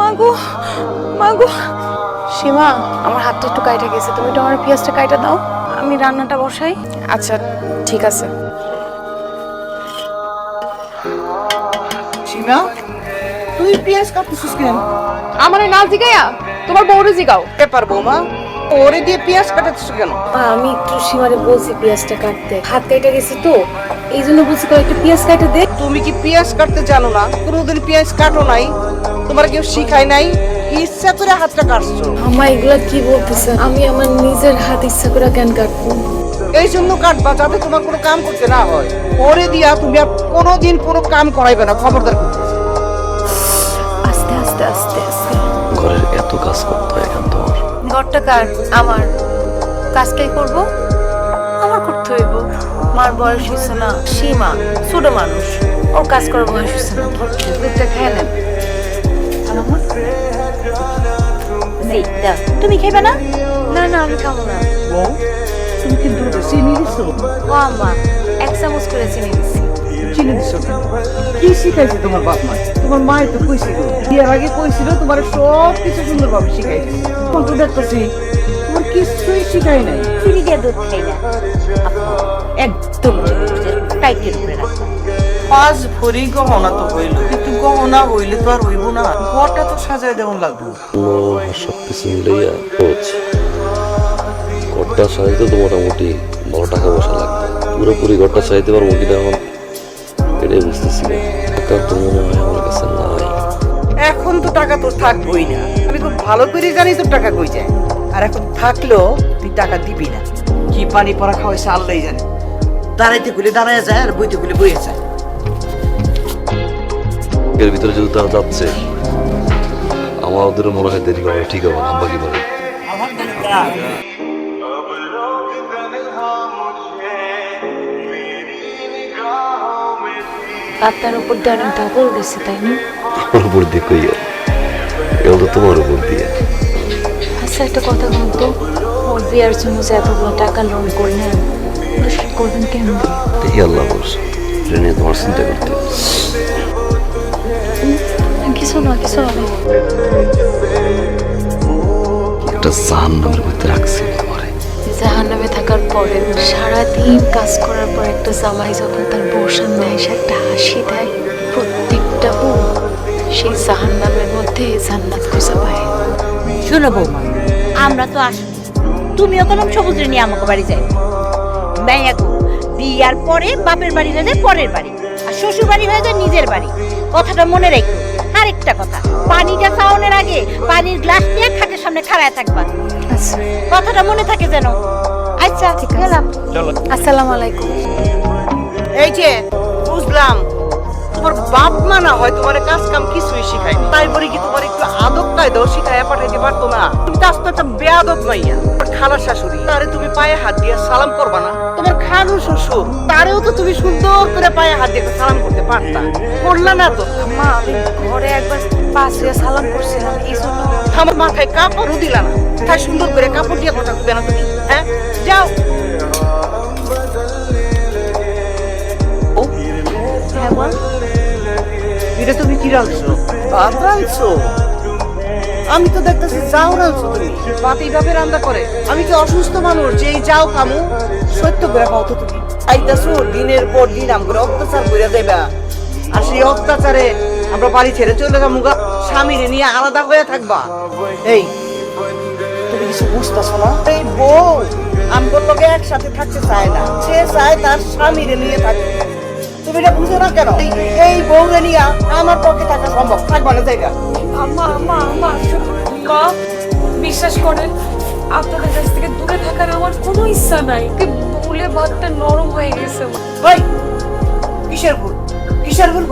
মাগো মাগো, সীমা আমার হাতটা একটু কাইটা গেছে, তুমি একটু আমার পেঁয়াজটা কাইটা দাও, আমি রান্নাটা বসাই। আচ্ছা ঠিক আছে। সীমা, তুই পেঁয়াজ কাটতেছিস কেন? আমার না জিগাইয়া তোমার বউরে জিগাও। ব্যাপার বৌমা, ওরে দিয়ে পেঁয়াজ কাটাচ্ছিস কেন? আমি একটু সীমারে বলছি পেঁয়াজটা কাটতে, হাত কাইটা গেছে তো এই জন্য বলছি কয়েকটা পেঁয়াজ কাটে দে। তুমি কি পেঁয়াজ কাটতে জানো না? কোনোদিন পেঁয়াজ কাটো নাই? তোমার কেউ শিখায় নাই? ইচ্ছা করে হাতটা কাটছো? আমা এগুলা কি বলতেছে? আমি আমার নিজের হাত ইচ্ছা করে কেন কাটবো? এই জন্য কাটবা যাতে তোমার কোনো কাম করতে না হয়। ওরে দিয়া তুমি আর কোনোদিন কোনো কাম করাইবে না, খবরদার করতেছি। আস্তে আস্তে আস্তে আস্তে। ঘরের এত কাজ করতে হয় কেন তোমার? ঘরটা কার? আমার। কাজটাই করব, আমার করতে হইব। মার বয়স হয়েছে না, সীমা ছোট মানুষ, ওর কাজ করার বয়স হয়েছে না। দুধটা খেয়ে নেন। তুমি খাইবে না? না না আমি খাবো না। বউ, তুমি কি দুধে চিনি দিছো? ও আম্মা, 1 চামচ করে চিনি দিচ্ছি। চিনি দিছো কেন? কি শিখাইছে তোমার বাপ মা? তোমার মাই তো কইছিল, বিয়ার আগে কইছিল তোমার সব কিছু সুন্দরভাবে শিখাইছে। এখন তো দেখতেছি তোমার কিছুই শিখাই নাই। চিনি দিয়ে দুধ খাই না, একদম টাইটের উপরে রাখো। 5 ভরি গহনা তো হইল, কিন্তু গহনা হইলে তো আর হইব না, ঘরটা তো সাজাই দেওয়ান লাগবে। সব কিছু মিলাইয়া খোঁজ ঘরটা সাজাইতে তো মোটামুটি ভালো টাকা পয়সা লাগবে। পুরোপুরি ঘরটা সাজাইতে পারবো কিনা এখন এটাই বুঝতেছি না। টাকা তো মনে হয় আমার কাছে নাই। এখন তো টাকা তোর থাকবোই না, আমি খুব ভালো করে জানি তোর টাকা কই যায়। আর এখন থাকলেও তুই টাকা দিবি না। কি পানি পড়া খাওয়াইছে আল্লাহই জানে। দাঁড়াইতে খুলে দাঁড়ায় যায় আর বইতে খুলে বইয়ে যায়। এর ভিতরে যদি তারা যাচ্ছে আমাদের মনে হয় দেরি হবে, ঠিক হবে না? আমরা কি বলে আপনার উপর দিয়ে অনেক দাবল গেছে তাই না? আমার উপর দিয়ে কইয়া এগুলো তো তোমার উপর দিয়ে। আচ্ছা একটা কথা বলতো, ওর বিয়ার জন্য যে এতগুলো টাকা লোন করলেন, ওটা করবেন কেন? দেখি আল্লাহ বলছে এটা নিয়ে তোমার চিন্তা করতে হবে। কিছু না কিছু হবে। একটা জাহান্নামের মধ্যে রাখছি তোমারে। জাহান্নামে থাকার পরে সারাদিন কাজ করার পর একটা জামাই যখন তার বউর সামনে এসে একটা হাসি দেয়, প্রত্যেকটা বউ সেই জাহান্নামের মধ্যে জান্নাত খুঁজে পায়। শোনো বৌমা, আমরা তো আসি, তুমিও কোনো সবুজে নিয়ে আমাকে বাড়ি যাই। মাইয়া গো, বিয়ার পরে বাপের বাড়ি হয়ে যায় পরের বাড়ি, আর শ্বশুর বাড়ি হয়ে যায় নিজের বাড়ি। কথাটা মনে রেখো। আরেকটা কথা, পানিটা খাওয়ানোর আগে পানির গ্লাস নিয়ে খাটের সামনে খাড়ায় থাকবা। আচ্ছা কথাটা মনে থাকে যেন। আচ্ছা ঠিক আছে, আসসালামু আলাইকুম। এই যে বুঝলাম তোমার বাপ মা না হয় তোমার কাজ কাম কিছুই শিখায়নি, তাই বলে কি তোমার একটু আদব কায়দাও শিখাইয়া পাঠাইতে পারতো না? তুমি তো আসতো একটা বেয়াদব মাইয়া। তোমার খালা শাশুড়ি, তারে তুমি পায়ে হাত দিয়ে সালাম করবা না? তোমার খালু শ্বশুর, তারেও তো তুমি সুন্দর করে পায়ে হাত দিয়ে সালাম করতে পারতা, করলা না তো? মা আমি ঘরে একবার পাশ দিয়ে সালাম করছিলাম, এই জন্য। আমার মাথায় কাপড়ও দিলা না, তাই সুন্দর করে কাপড় দিয়ে কথা বলবে না তুমি? হ্যাঁ যাও। হ্যাঁ বল। এটা তুমি কি রাখছো? ভাত রাঁধছো? আমি তো দেখতেছি যাও রাঁধছো তুমি। ভাত এইভাবে রান্না করে? আমি কি অসুস্থ মানুষ যে এই যাও কামু? সত্য করে পাও তো তুমি। আইতাছো দিনের পর দিন আমরা অত্যাচার করে দেবা, আর সেই অত্যাচারে আমরা বাড়ি ছেড়ে চলে যাবো, স্বামীরে নিয়ে আলাদা হয়ে থাকবা। এই তুমি কিছু বুঝতেছো না? এই বউ আমগোর লগে একসাথে থাকতে চায় না, সে চায় তার স্বামীরে নিয়ে থাকতে। তুমি এটা বুঝো না কেন? এই বউরে নিয়ে আমার পক্ষে থাকা সম্ভব থাকবা না জায়গা। আম্মা আম্মা আম্মা মা, বিশ্বাস করেন আপনাদের কাছ থেকে দূরে থাকার আমার কোনো ইচ্ছা নাই। ভুলে ভাতটা নরম হয়ে গেছে। ভাই কিসের ভুল? কিসের ভুল?